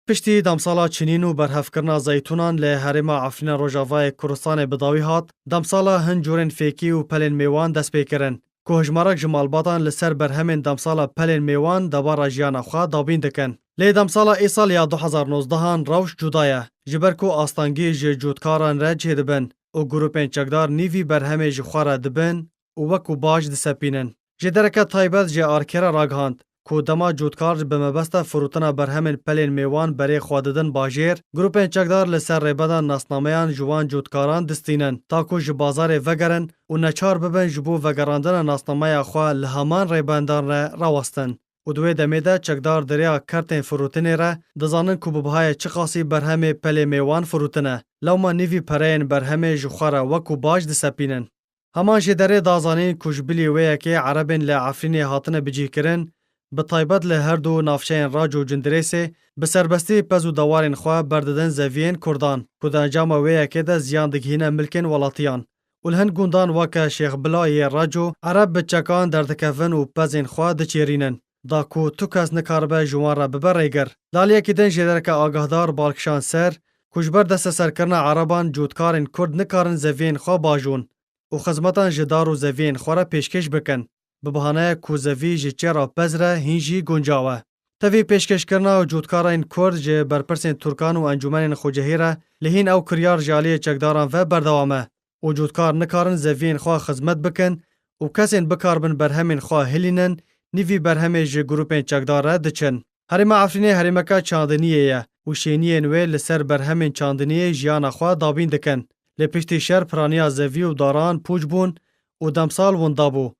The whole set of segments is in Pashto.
پشتی دمسالا چنین و برهفکرنا زیتونان له هرما عفرین روجاوای کوردستان بداوی هات دمسالا هن جورن فیکی و پلن میوان دست پیکرن که هجمارک جمالباتان لسر برهمن دمسالا پلن میوان دبارا جیانا خوا دابین دکن. لی دمسالا ای سال یا 2019 هان روش جدایه جبرکو آستانگی جودکاران رج دبن و گروپین چکدار نیوی برهمه جخواره دبن و وکو باج دسپینن. جدرکه تایبت جه آرکره راگهاند کو دما جودکار به مبسته فروتنا برهمن پلین میوان برای خواددن باجیر گروپین چکدار لسر ریبدا ناسنامهان جوان جودکاران دستینن تا کو جبازار وگرن و نچار ببن جبو وگراندن ناسنامه خوا لهمان ریبندان را راوستن. و دوی دمیده چکدار دریا کرتین فروتنی را دزانن کو ببهای چه خاصی برهمه پلی میوان فروتنه لوما نیوی پرین برهمه جخواره وکو باج دسپینن. همان جدره دازانین کجبلی ویه که عربین لعفرینی هاتنه بجی کرن به طایبت له هر دو نافچین راج و جندریسه به سربستی پز و دوارین خواه برددن زوین کردان که در انجام ویه که ده زیان دگهین ملکن ولاتیان و لهن گوندان وکه شیخ بلای راجو عرب به چکان دردکفن و پزین خواه ده چیرینن دا کو تو کس نکاربه جوان را ببر ایگر دالیه که دن جدر که آگاهدار بالکشان سر کجبر دست سرکرن عربان جودکارن کرد نکارن زوین خواه باجون و خزمتان جدار و زوین خواه را پیشکش بکن به بهانه کوزوی جه چرا پزره هینجی گنجاوه. تاوی پیشکش کرنا و جودکارین کرد جه برپرسین ترکان و انجمن خوجهیره لهین او کریار جالی چکداران و بردوامه و جودکار نکارن زوین خواه خزمت بکن و کسین بکاربن برهمین خواه هلینن نیوی برهمه جه گروپین چکداره دچن. هرما عفرینه هرمکا چاندنیه و شینیه نوی لسر برهمین چاندنیه جیانا خواه دابین دکن. لپشتی شر پرانیا زوی و داران پوچ بون و دمسال وندابو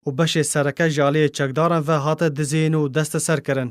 و بشه سرکه جالی چکدارن و هات دزین و دست سر کرن.